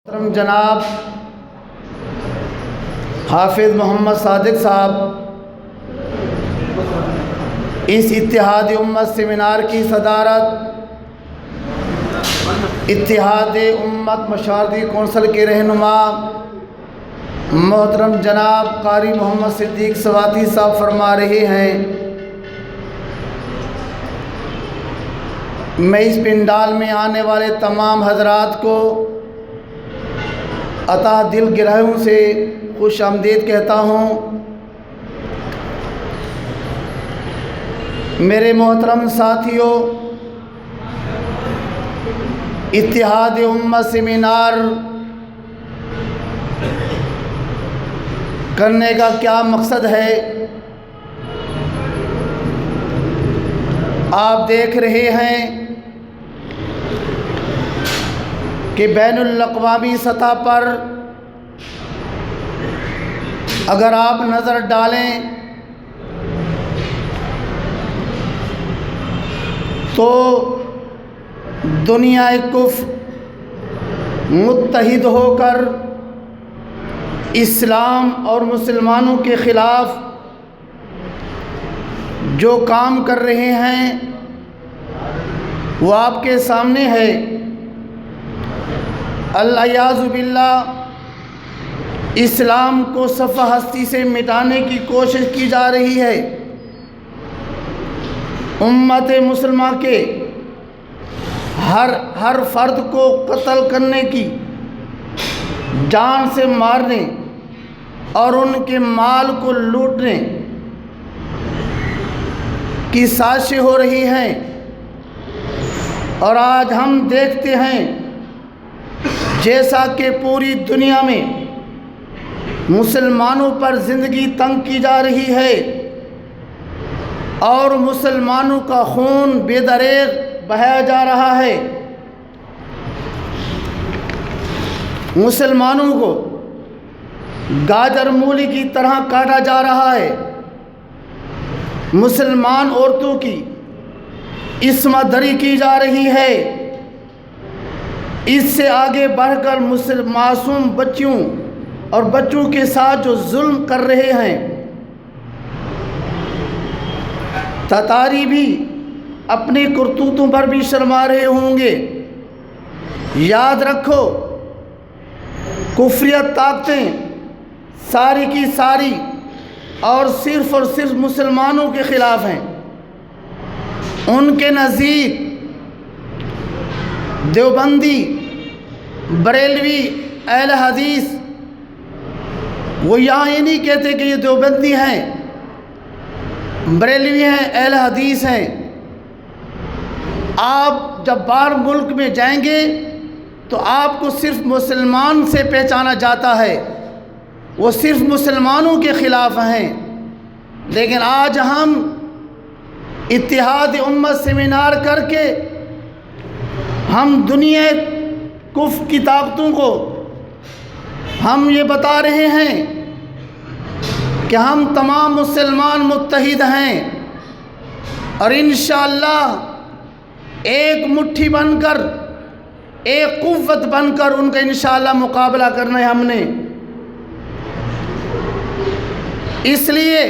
محترم جناب حافظ محمد صادق صاحب اس اتحاد امت سیمینار کی صدارت اتحاد امت مشاورتی کونسل کے رہنما محترم جناب قاری محمد صدیق سواتی صاحب فرما رہے ہیں۔ میں اس پنڈال میں آنے والے تمام حضرات کو عطا دل گرہوں سے خوش آمدید کہتا ہوں۔ میرے محترم ساتھیوں، اتحاد امت سیمینار کرنے کا کیا مقصد ہے؟ آپ دیکھ رہے ہیں کہ بین الاقوامی سطح پر اگر آپ نظر ڈالیں تو دنیا کفر متحد ہو کر اسلام اور مسلمانوں کے خلاف جو کام کر رہے ہیں وہ آپ کے سامنے ہے۔ الیاذ باللہ اسلام کو صفحہ ہستی سے مٹانے کی کوشش کی جا رہی ہے۔ امت مسلمہ کے ہر فرد کو قتل کرنے کی، جان سے مارنے اور ان کے مال کو لوٹنے کی سازشیں ہو رہی ہیں، اور آج ہم دیکھتے ہیں جیسا کہ پوری دنیا میں مسلمانوں پر زندگی تنگ کی جا رہی ہے اور مسلمانوں کا خون بے دریغ بہایا جا رہا ہے، مسلمانوں کو گاجر مولی کی طرح کاٹا جا رہا ہے، مسلمان عورتوں کی عصمت دری کی جا رہی ہے۔ اس سے آگے بڑھ کر معصوم بچیوں اور بچوں کے ساتھ جو ظلم کر رہے ہیں، تتاری بھی اپنی کرتوتوں پر بھی شرما رہے ہوں گے۔ یاد رکھو، کفریت طاقتیں ساری کی ساری اور صرف مسلمانوں کے خلاف ہیں۔ ان کے نزدیک دیوبندی، بریلوی، اہل حدیث، وہ یہاں یہ نہیں کہتے کہ یہ دیوبندی ہیں، بریلوی ہیں، اہل حدیث ہیں۔ آپ جب باہر ملک میں جائیں گے تو آپ کو صرف مسلمان سے پہچانا جاتا ہے، وہ صرف مسلمانوں کے خلاف ہیں۔ لیکن آج ہم اتحاد امت سیمینار کر کے ہم دنیا کفر کی طاقتوں کو ہم یہ بتا رہے ہیں کہ ہم تمام مسلمان متحد ہیں، اور انشاءاللہ ایک مٹھی بن کر، ایک قوت بن کر ان کا انشاءاللہ مقابلہ کرنا ہے ہم نے۔ اس لیے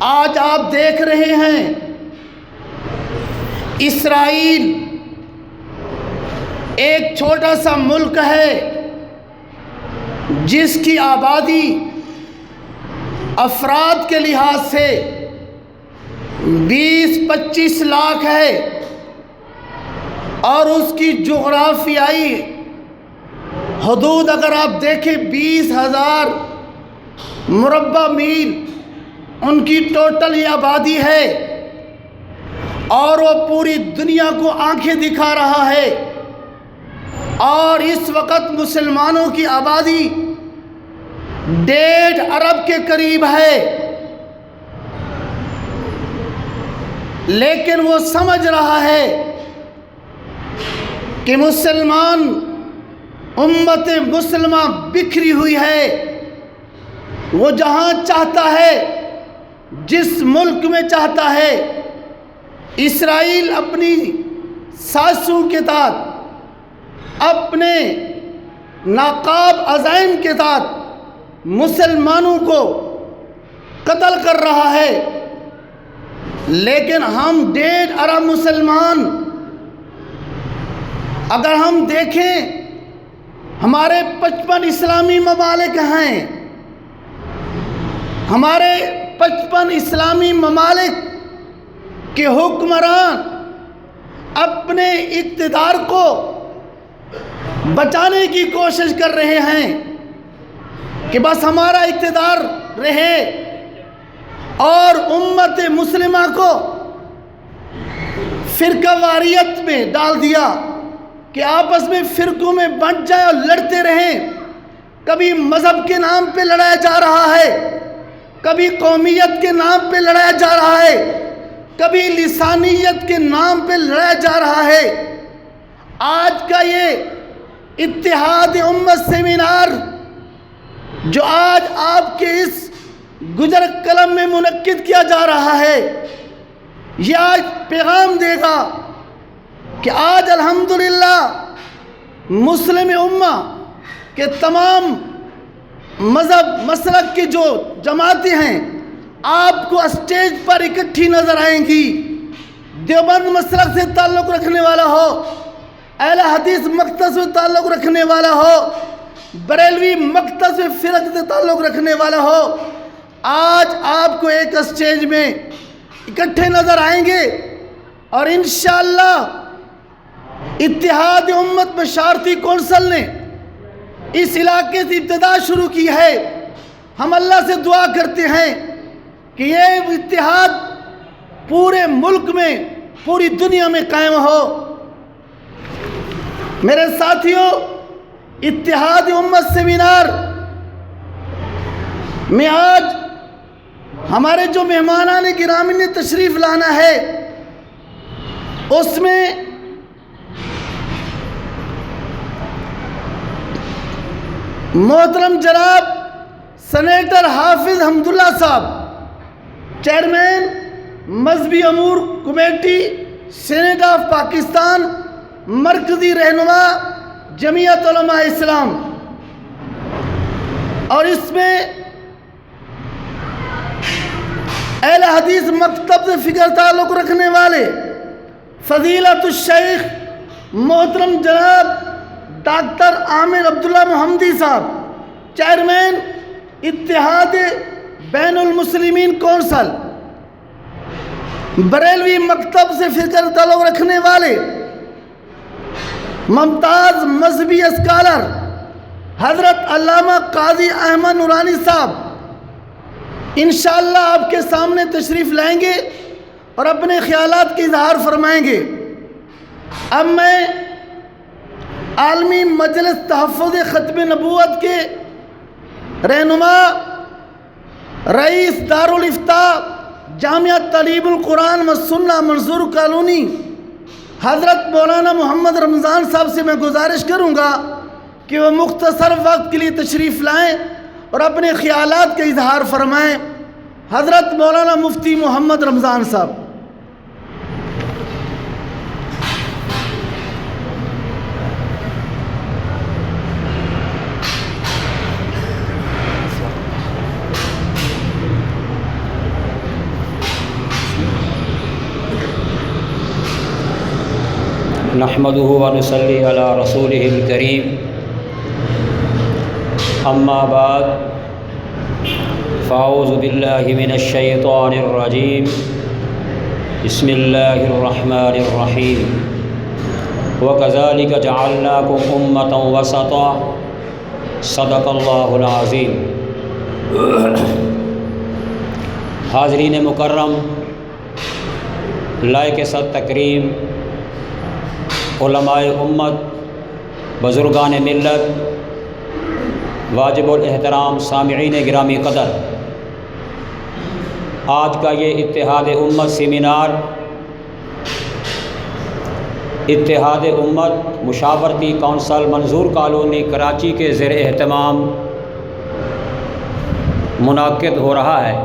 آج آپ دیکھ رہے ہیں اسرائیل ایک چھوٹا سا ملک ہے جس کی آبادی افراد کے لحاظ سے 20-25 لاکھ ہے، اور اس کی جغرافیائی حدود اگر آپ دیکھیں 20,000 مربع میل ان کی ٹوٹل یہ آبادی ہے، اور وہ پوری دنیا کو آنکھیں دکھا رہا ہے۔ اور اس وقت مسلمانوں کی آبادی 1.5 ارب کے قریب ہے، لیکن وہ سمجھ رہا ہے کہ مسلمان امت مسلمہ بکھری ہوئی ہے، وہ جہاں چاہتا ہے، جس ملک میں چاہتا ہے، اسرائیل اپنی سازشوں کے تحت اپنے ناقاب عزائم کے ساتھ مسلمانوں کو قتل کر رہا ہے، لیکن ہم 1.5 ارب مسلمان اگر ہم دیکھیں، ہمارے 55 اسلامی ممالک ہیں، ہمارے 55 اسلامی ممالک کے حکمران اپنے اقتدار کو بچانے کی کوشش کر رہے ہیں کہ بس ہمارا اقتدار رہے، اور امت مسلمہ کو فرقہ واریت میں ڈال دیا کہ آپس میں فرقوں میں بٹ جائیں اور لڑتے رہیں۔ کبھی مذہب کے نام پہ لڑایا جا رہا ہے، کبھی قومیت کے نام پہ لڑایا جا رہا ہے، کبھی لسانیت کے نام پہ لڑایا جا رہا ہے۔ آج کا یہ اتحاد امت سیمینار جو آج آپ کے اس گجر قلم میں منعقد کیا جا رہا ہے، یہ آج پیغام دے گا کہ آج الحمدللہ مسلم امہ کے تمام مذہب مسلک کی جو جماعتیں ہیں آپ کو اسٹیج پر اکٹھی نظر آئیں گی۔ دیوبند مسلک سے تعلق رکھنے والا ہو، اہل حدیث مکتب سے تعلق رکھنے والا ہو، بریلوی مکتب سے فرق سے تعلق رکھنے والا ہو، آج آپ کو ایک اسٹیج میں اکٹھے نظر آئیں گے، اور انشاءاللہ اتحاد امت بشارتی کونسل نے اس علاقے سے ابتدا شروع کی ہے۔ ہم اللہ سے دعا کرتے ہیں کہ یہ اتحاد پورے ملک میں، پوری دنیا میں قائم ہو۔ میرے ساتھیوں، اتحاد امت سیمینار میں آج ہمارے جو مہمانان گرامی نے تشریف لانا ہے، اس میں محترم جناب سینیٹر حافظ حمداللہ صاحب، چیئرمین مذہبی امور کمیٹی سینیٹ آف پاکستان، مرکزی رہنما جمعیت علماء اسلام، اور اس میں اہل حدیث مکتب سے فکر تعلق رکھنے والے فضیلت الشیخ محترم جناب ڈاکٹر عامر عبداللہ محمدی صاحب، چیئرمین اتحاد بین المسلمین کونسل، بریلوی مکتب سے فکر تعلق رکھنے والے ممتاز مذہبی اسکالر حضرت علامہ قاضی احمد نورانی صاحب، انشاءاللہ آپ کے سامنے تشریف لائیں گے اور اپنے خیالات کی اظہار فرمائیں گے۔ اب میں عالمی مجلس تحفظ ختم نبوت کے رہنما، رئیس دارالافتاء جامعہ تعلیم القرآن و سنہ منظور کالونی حضرت مولانا محمد رمضان صاحب سے میں گزارش کروں گا کہ وہ مختصر وقت کے لیے تشریف لائیں اور اپنے خیالات کا اظہار فرمائیں۔ حضرت مولانا مفتی محمد رمضان صاحب۔ نحمده ونصلي على رسوله الكريم، اما بعد، فاعوذ بالله من الشیطان الرجیم، بسم اللہ الرحمن الرحیم، وَكَذَلِكَ جَعَلْنَاكُمْ أُمَّةً وَسَطًا، صدق اللہ العظیم۔ حاضرین مکرم، لائق صد تکریم، علماء امت، بزرگان ملت، واجب الاحترام سامعین گرامی قدر، آج کا یہ اتحاد امت سیمینار اتحاد امت مشاورتی کونسل منظور کالونی کراچی کے زیر اہتمام منعقد ہو رہا ہے،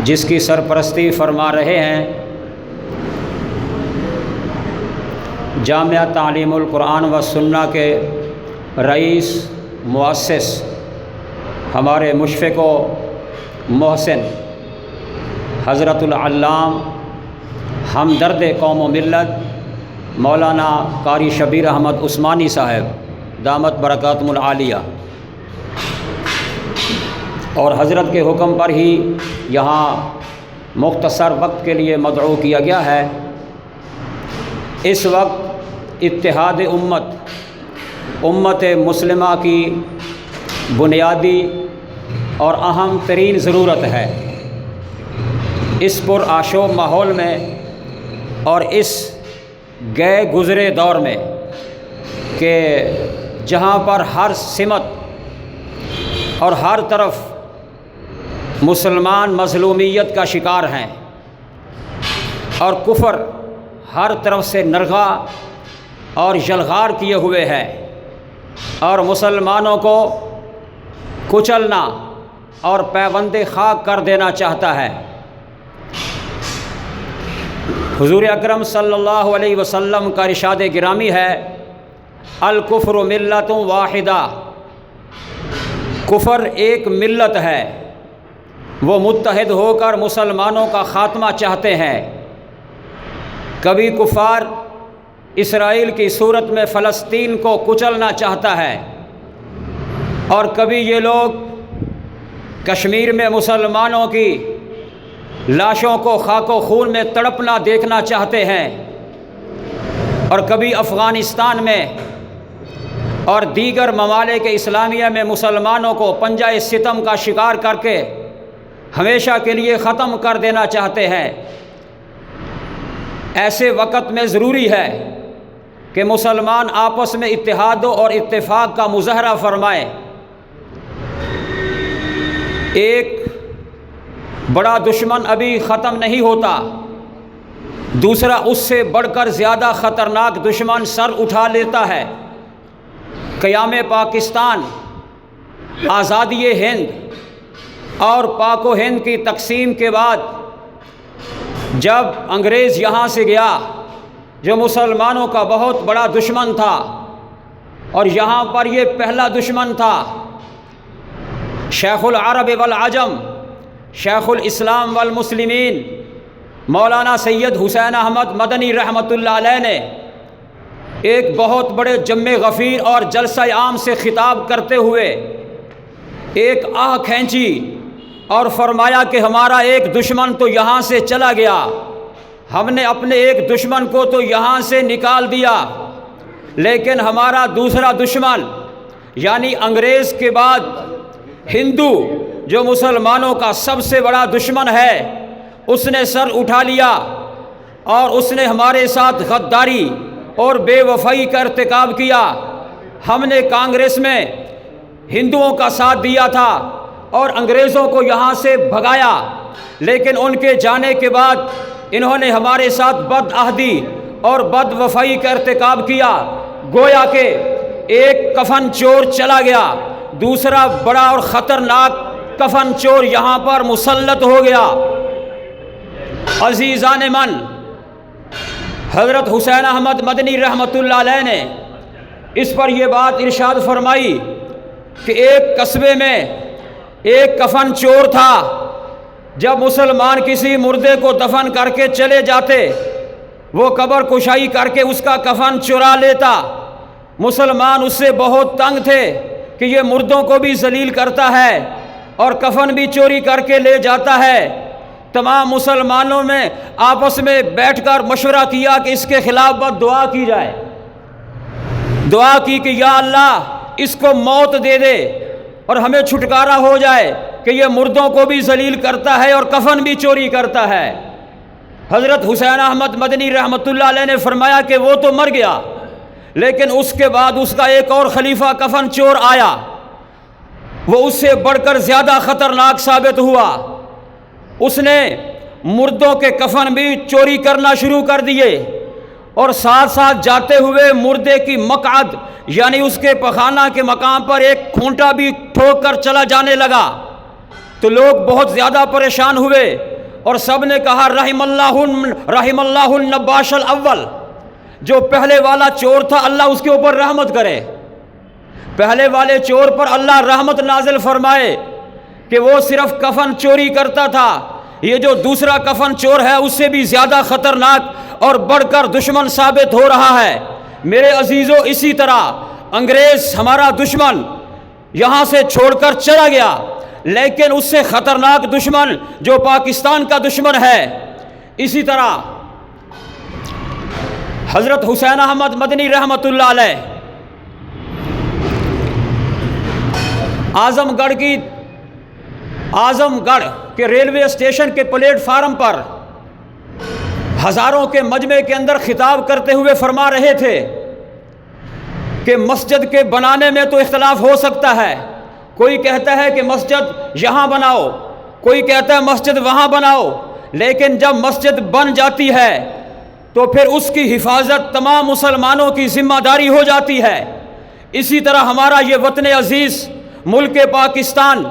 جس کی سرپرستی فرما رہے ہیں جامعہ تعلیم القرآن و سنہ کے رئیس مؤسس ہمارے مشفق و محسن حضرت العلام ہمدرد قوم و ملت مولانا قاری شبیر احمد عثمانی صاحب دامت برکاتہم العالیہ، اور حضرت کے حکم پر ہی یہاں مختصر وقت کے لیے مدعو کیا گیا ہے۔ اس وقت اتحاد امت مسلمہ کی بنیادی اور اہم ترین ضرورت ہے۔ اس پرآشوب ماحول میں اور اس گئے گزرے دور میں کہ جہاں پر ہر سمت اور ہر طرف مسلمان مظلومیت کا شکار ہیں اور کفر ہر طرف سے نرغا اور یلغار کیے ہوئے ہے اور مسلمانوں کو کچلنا اور پیوند خاک کر دینا چاہتا ہے، حضور اکرم صلی اللہ علیہ وسلم کا ارشاد گرامی ہے، الکفر ملت واحدہ، کفر ایک ملت ہے، وہ متحد ہو کر مسلمانوں کا خاتمہ چاہتے ہیں۔ کبھی کفار اسرائیل کی صورت میں فلسطین کو کچلنا چاہتا ہے، اور کبھی یہ لوگ کشمیر میں مسلمانوں کی لاشوں کو خاک و خون میں تڑپنا دیکھنا چاہتے ہیں، اور کبھی افغانستان میں اور دیگر ممالک اسلامیہ میں مسلمانوں کو پنجہ ستم کا شکار کر کے ہمیشہ کے لیے ختم کر دینا چاہتے ہیں۔ ایسے وقت میں ضروری ہے کہ مسلمان آپس میں اتحاد اور اتفاق کا مظاہرہ فرمائیں۔ ایک بڑا دشمن ابھی ختم نہیں ہوتا، دوسرا اس سے بڑھ کر زیادہ خطرناک دشمن سر اٹھا لیتا ہے۔ قیام پاکستان، آزادی ہند اور پاک و ہند کی تقسیم کے بعد جب انگریز یہاں سے گیا جو مسلمانوں کا بہت بڑا دشمن تھا، اور یہاں پر یہ پہلا دشمن تھا، شیخ العرب والعجم، شیخ الاسلام والمسلمین مولانا سید حسین احمد مدنی رحمۃ اللہ علیہ نے ایک بہت بڑے جمع غفیر اور جلسہ عام سے خطاب کرتے ہوئے ایک آہ کھینچی اور فرمایا کہ ہمارا ایک دشمن تو یہاں سے چلا گیا، ہم نے اپنے ایک دشمن کو تو یہاں سے نکال دیا، لیکن ہمارا دوسرا دشمن یعنی انگریز کے بعد ہندو جو مسلمانوں کا سب سے بڑا دشمن ہے، اس نے سر اٹھا لیا اور اس نے ہمارے ساتھ غداری اور بے وفائی کا ارتکاب کیا۔ ہم نے کانگریس میں ہندوؤں کا ساتھ دیا تھا اور انگریزوں کو یہاں سے بھگایا، لیکن ان کے جانے کے بعد انہوں نے ہمارے ساتھ بد عہدی اور بد وفائی کا ارتکاب کیا۔ گویا کہ ایک کفن چور چلا گیا، دوسرا بڑا اور خطرناک کفن چور یہاں پر مسلط ہو گیا۔ عزیزان من، حضرت حسین احمد مدنی رحمۃ اللہ علیہ نے اس پر یہ بات ارشاد فرمائی کہ ایک قصبے میں ایک کفن چور تھا، جب مسلمان کسی مردے کو دفن کر کے چلے جاتے، وہ قبر کشائی کر کے اس کا کفن چرا لیتا۔ مسلمان اس سے بہت تنگ تھے کہ یہ مردوں کو بھی ذلیل کرتا ہے اور کفن بھی چوری کر کے لے جاتا ہے۔ تمام مسلمانوں میں آپس میں بیٹھ کر مشورہ کیا کہ اس کے خلاف بد دعا کی جائے۔ دعا کی کہ یا اللہ اس کو موت دے دے اور ہمیں چھٹکارا ہو جائے کہ یہ مردوں کو بھی ذلیل کرتا ہے اور کفن بھی چوری کرتا ہے۔ حضرت حسین احمد مدنی رحمۃ اللہ علیہ نے فرمایا کہ وہ تو مر گیا، لیکن اس کے بعد اس کا ایک اور خلیفہ کفن چور آیا، وہ اس سے بڑھ کر زیادہ خطرناک ثابت ہوا۔ اس نے مردوں کے کفن بھی چوری کرنا شروع کر دیے اور ساتھ ساتھ جاتے ہوئے مردے کی مقعد یعنی اس کے پخانہ کے مقام پر ایک کھونٹا بھی ٹھوک کر چلا جانے لگا۔ تو لوگ بہت زیادہ پریشان ہوئے اور سب نے کہا رحم اللہ النباش الاول، جو پہلے والا چور تھا اللہ اس کے اوپر رحمت کرے۔ پہلے والے چور پر اللہ رحمت نازل فرمائے کہ وہ صرف کفن چوری کرتا تھا، یہ جو دوسرا کفن چور ہے اس سے بھی زیادہ خطرناک اور بڑھ کر دشمن ثابت ہو رہا ہے۔ میرے عزیزو، اسی طرح انگریز ہمارا دشمن یہاں سے چھوڑ کر چلا گیا، لیکن اس سے خطرناک دشمن جو پاکستان کا دشمن ہے، اسی طرح حضرت حسین احمد مدنی رحمۃ اللہ علیہ اعظم گڑھ کے ریلوے اسٹیشن کے پلیٹ فارم پر ہزاروں کے مجمع کے اندر خطاب کرتے ہوئے فرما رہے تھے کہ مسجد کے بنانے میں تو اختلاف ہو سکتا ہے، کوئی کہتا ہے کہ مسجد یہاں بناؤ، کوئی کہتا ہے مسجد وہاں بناؤ، لیکن جب مسجد بن جاتی ہے تو پھر اس کی حفاظت تمام مسلمانوں کی ذمہ داری ہو جاتی ہے۔ اسی طرح ہمارا یہ وطن عزیز ملک پاکستان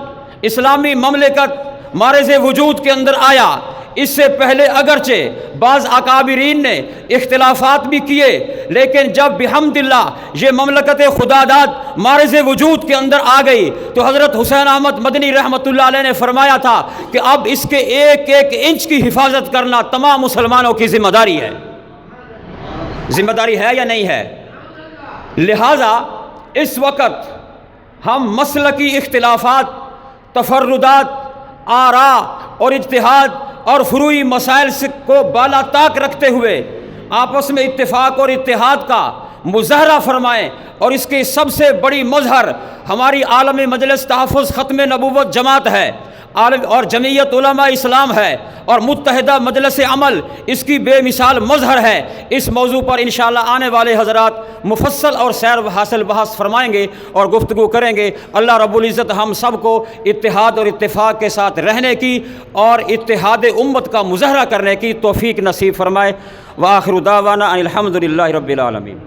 اسلامی مملکت معرض وجود کے اندر آیا، اس سے پہلے اگرچہ بعض اکابرین نے اختلافات بھی کیے، لیکن جب بحمد اللہ یہ مملکت خدا داد معرض وجود کے اندر آ گئی تو حضرت حسین احمد مدنی رحمۃ اللہ علیہ نے فرمایا تھا کہ اب اس کے ایک ایک انچ کی حفاظت کرنا تمام مسلمانوں کی ذمہ داری ہے۔ ذمہ داری ہے یا نہیں ہے؟ لہٰذا اس وقت ہم مسلکی اختلافات، تفردات، آراء اور اجتہاد اور فروعی مسائل کو بالا طاق رکھتے ہوئے آپس میں اتفاق اور اتحاد کا مظاہرہ فرمائیں، اور اس کی سب سے بڑی مظہر ہماری عالمی مجلس تحفظ ختم نبوت جماعت ہے اور جمعیت علماء اسلام ہے اور متحدہ مجلس عمل اس کی بے مثال مظہر ہے۔ اس موضوع پر انشاءاللہ آنے والے حضرات مفصل اور سیر حاصل بحث فرمائیں گے اور گفتگو کریں گے۔ اللہ رب العزت ہم سب کو اتحاد اور اتفاق کے ساتھ رہنے کی اور اتحاد امت کا مظاہرہ کرنے کی توفیق نصیب فرمائے۔ وآخر دعوانا ان الحمد للہ رب العالمین۔